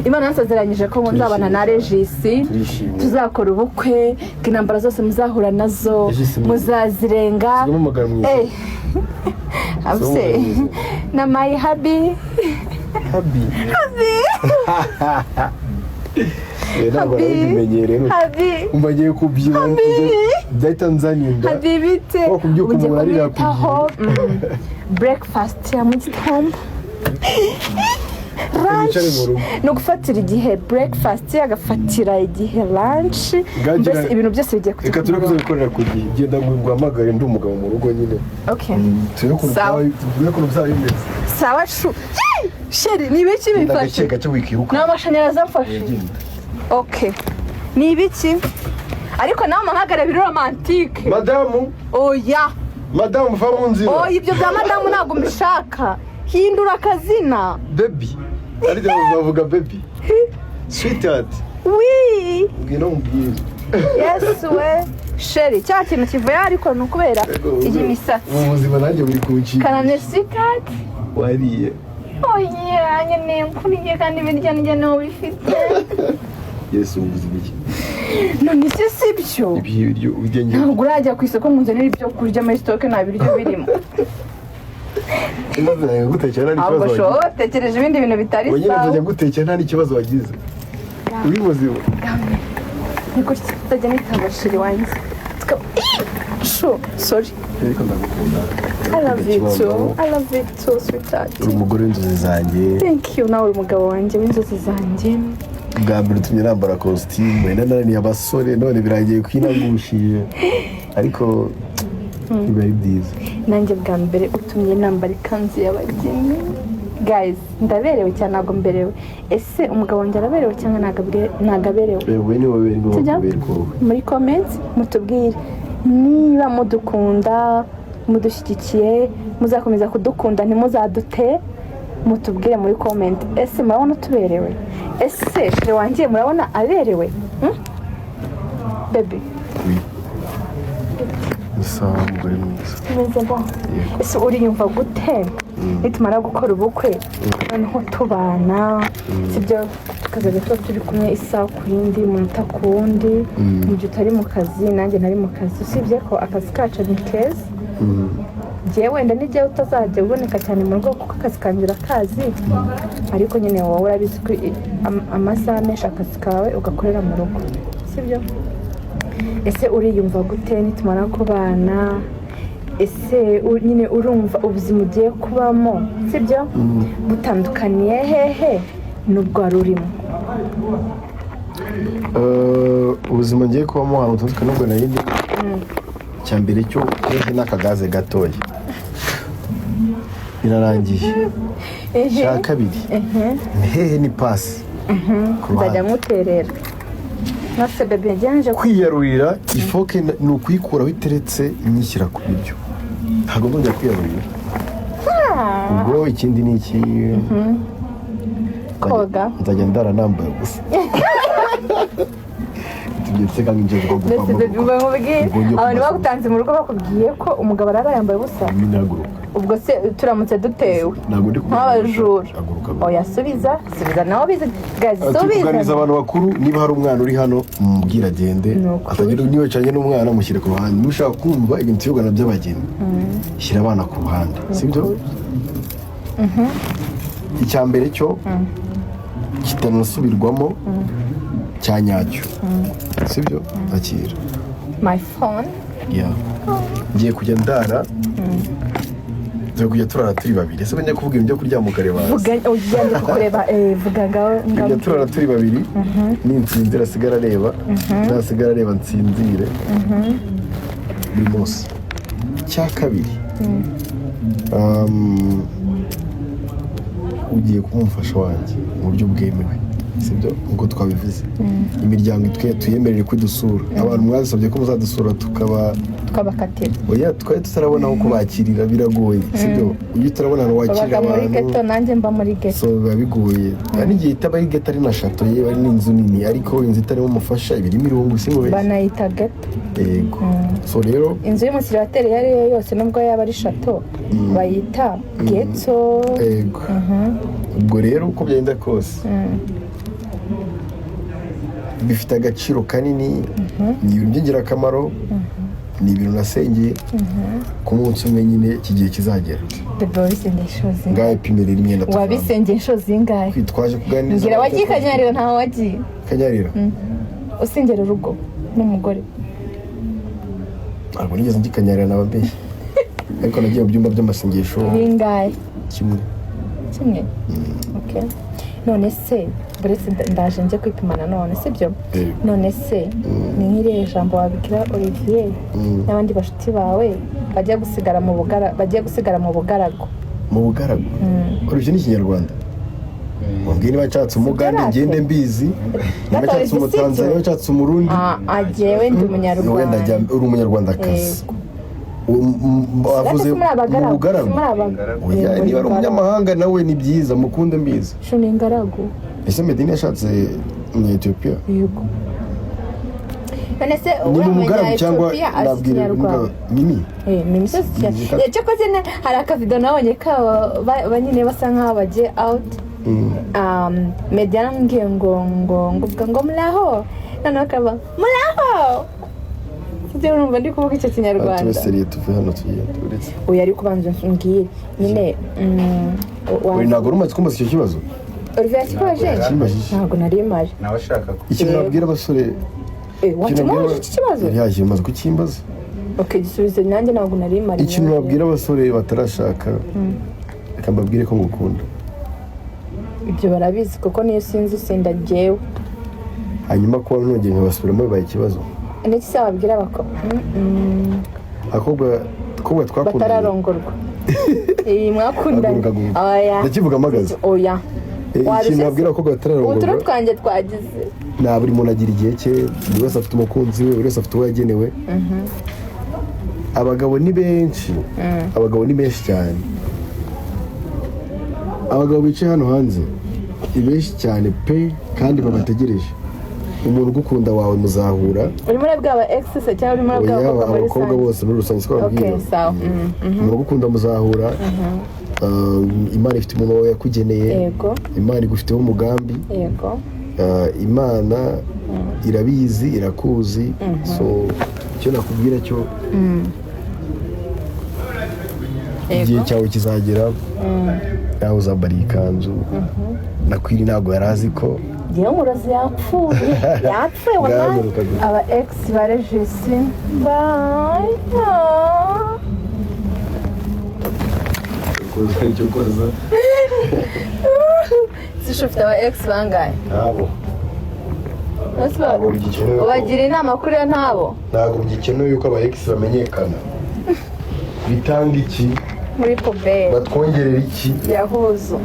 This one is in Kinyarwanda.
Imana yansezeranyije ko nzabana na Regis tuzakora ubukwe intambara zose muzahura nazo muzazirenga abse na my hubby ntabwo nabimenyereye umbagiye kubyina bya Tanzania habibite kubyuka umurarira kubyitaho breakfast ya mu gitondo lunch no gufatira igihe breakfast agafatira igihe lunch mbese ibintu byose bigiye reka turavuze gukorera ku gihe genda nguhamagare ndi umugabo mu rugo nyine okay tuyo ko bizabimeze sawa sheri ni biki bifashe n'amashanyarazi amfashe okay ni ibiki ariko nawe mpamagare biri romantique madamu oya madamu va mu nzira ibyo bya madamu ntabwo mbishaka hindura akazina baby ariko bavuga baby sweetheart oui ngino mbwira yes we sheri cya kintu kivuye ariko nukubera iyi misatsi mu buzima nanjye buri kunshika kanane sweetheart wariye oya nyine kuriye kandi birya njye no bifite Yesu ubuzima iki none si byo ibyo ugenge ntabwo urajya ku isoko munzanira ibyo kurya muri stock nta biryo birimo gutekera n'ikibazo wagize ahubwo tekereje ibindi bintu bitari sawa wenyine nzajya gutekera nta n'ikibazo wagize uri muzima niko tuzajya nitabashiri wanjye sorry ariko ndagukunda I love you too sweetheart uri umugore w'inzozi zanjye thank you nawe uri umugabo wanjye w'inzozi zanjye bwa mbere utumye nambara costume nananiye abasore none birangiye kwinagushije ariko biba ari byiza nanjye bwa mbere utumye nambara ikanzu y'abageni guys ndaberewe cyane ntabwo mberewe ese umugabo wanjye araberewe cyangwa ntabwo aberewe wewe ni wowe muri comments mutubwire niba mudukunda mudushyigikiye muzakomeza kudukunda ntimuzadute mutubwire muri comment ese murabona tuberewe ese shire wanjye murabona aberewe baby sawa mugore mwiza meze bon ese uriyumva gute nitumara gukora ubukwe noneho tubana sibyo tukazajya tuba turi kumwe isaha ku yindi umunota ku wundi mu gihe utari mu kazi nanjye ntari mu kazi usibye ko akazi kacu ni keza njyewe wenda n'igihe utazajya uboneka cyane mu rugo kuko akazi kanjye urakazi ariko nyine wowe urabizi ko amasaha menshi akazi kawe ugakorera mu rugo sibyo ese uriyumva gute nitumara kubana ese nyine urumva ubuzima ugiye kubamo sibyo butandukaniye hehe n'ubwo wari urimo ubuzima ngiye kubamo ahantu butandukanye n'ubwo nari ndi cya mbere cyo hehe n'akagaze gatoya birarangiye cya kabiri hehe ni pasi nzajya muterera nase bebe yagenje kwiyarurira ifoke ni ukuyikuraho iteretse inyishyira ku biryo ntabwo ndongera kwiyarurira ubwo ikindi ni iki koga nzajya ndara nambaye ubusa tubyetse kandi injye zigomba abantu bagutanze mu rugo bakubwiye ko umugabo arara yambaye ubusa ubwo se turamutse dutewe nk'abajura oya subiza nawe bize tukuganiriza abantu bakuru niba hari umwana uri hano mubwira agende atagira niba cyanye n'umwana mushyire ku ruhande niba ushaka kumva ibintu tuyogana by'abageni shyira abana ku ruhande sibyo icya mbere cyo kitanasubirwamo cya nyacyo sibyo akira my phone ngiye kujya ndara turi kujya turara turi babiri ese njya kuvuga ibyo kuryama ukareba ugenda kureba vuga ngaho kujya turara turi babiri ninsinzira asigara areba nasigara areba nsinzire buri munsi cya kabiri ugiye kumufasha wanjye mu buryo bwemewe sibyo nk'uko twabivuze imiryango tuyemerere kudusura abantu mwasabye ko muzadusura tukabakatira oya twari tutarabona aho kubakirira biragoye sibyo iyo utarabona aho wakirira abantu muri geto nanjye mba muri geto so biba bigoye hari igihe itaba ari geto ari na shato yewe ari n'inzu nini ariko inzu itarimo umufasha ibirimo irungu simubeshye banayita geto yego so rero inzu y'umusiribateri iyo ari yo yose nubwo yaba ari shato bayita geto yego ubwo rero uko byagenda kose bifite agaciro kanini, ni ibintu by'ingirakamaro, ni ibintu nasengeye ku munsi umwe nyine iki gihe kizagera. Bebe wabisengeye inshuro zingahe? Ngahe pimerera imyenda tuvana. Wabisengeye inshuro zingahe? Twaje kuganiriza. Ngira wagiye Kanyarira ntaho wagiye? Kanyarira? Usengera urugo n'umugore? Ntabwo nigeze njya Kanyarira n'ababyeyi. Ariko nagiye mu byumba by'amasengesho. Bingahe? Kimwe. Okay. None se buretse ndaje nje kwipimana none sibyo? None se ni nk'irihe jambo wabikira Olivier n'abandi bashuti bawe bagiye gusigara mu bugaragu? Mu bugaragu? Olivier ni Ikinyarwanda? Mbwira niba nshatse umugande ngende mbizi, niba nshatse umutanzania, niba nshatse umurundi. Ajewe ndi umunyarwanda. Wenda uri umunyarwandakazi. Wavuze mu bugaragu? Niba ari umunyamahanga nawe ni byiza, mukunde mbizi. Sho ni ingaragu? Ese Medini yashatse Umunya-Ethiopia? Yego. None se ni umugaragu cyangwa nabwira Mimi? Mimi se cyakoze hari akavido nabonye kabo banyine basa nkaho bagiye out. Medini arambwiye ngo muraho, noneho akaba muraho. Sibyo urumva ndi kuvuga icyo Kinyarwanda. Tubeseriye tuve hano tugiye uretse. Oya ariko banze mbwire nyine uri ntabwo urumaze kumbaza icyo kibazo? Olivier yakibaje? Ntabwo nari imaje. Nawe ashaka ko ikintu nabwira abasore. Wakimaje iki kibazo? Yaje maze kukimbaza. Okay, gisubize nanjye ntabwo nari imaje. Ikintu nabwira abasore batarashaka, reka mbabwire ko ngukunda. Ibyo barabizi kuko niyo sinzi senda jewe. Hanyuma ko nongeye nkabasubiramo bibaye ikibazo. Niki se wabwira bako? Akobwa twakundanye. Batararongorwa. Mwakundanye. Oya. Ndakivuga amagazi. Oya. Ikintu nabwira ko batararongorwa. Uturo twanjye twagize. Na buri muntu agira igihe cye, buri wese afite umukunzi we, buri wese afite uwo yagenewe. Abagabo ni benshi. Abagabo ni benshi cyane. Abagabo bicaye hano hanze ni benshi cyane pe kandi babategereje. Umuntu ugukunda wawe muzahura. Urimo urabwira aba ex se cyangwa urimo urabwira abakobwa bose muri rusange siko babwira. Okay, sawa. Umuntu ugukunda muzahura. Imana ifite umuntu wawe yakugeneye. Yego. Imana igufiteho umugambi. Yego. Imana irabizi, irakuzi. So icyo nakubwira cyo igihe cyawe kizagera. Nawe uzambara ikanzu. Nakwiri ntabwo yari azi ko Diyo murozi yapfuye. Yapfuye wallahi. Aba ex barejisi. Bye. Icyo koza. Sishufite aba ex bangaye? Nabo. Bagira inama kuri yo ntabo? Ntabwo bigikenewe yuko aba ex bamenyekana. Bitanga iki? Muri poberi. Batwongerera iki? Yahuzo.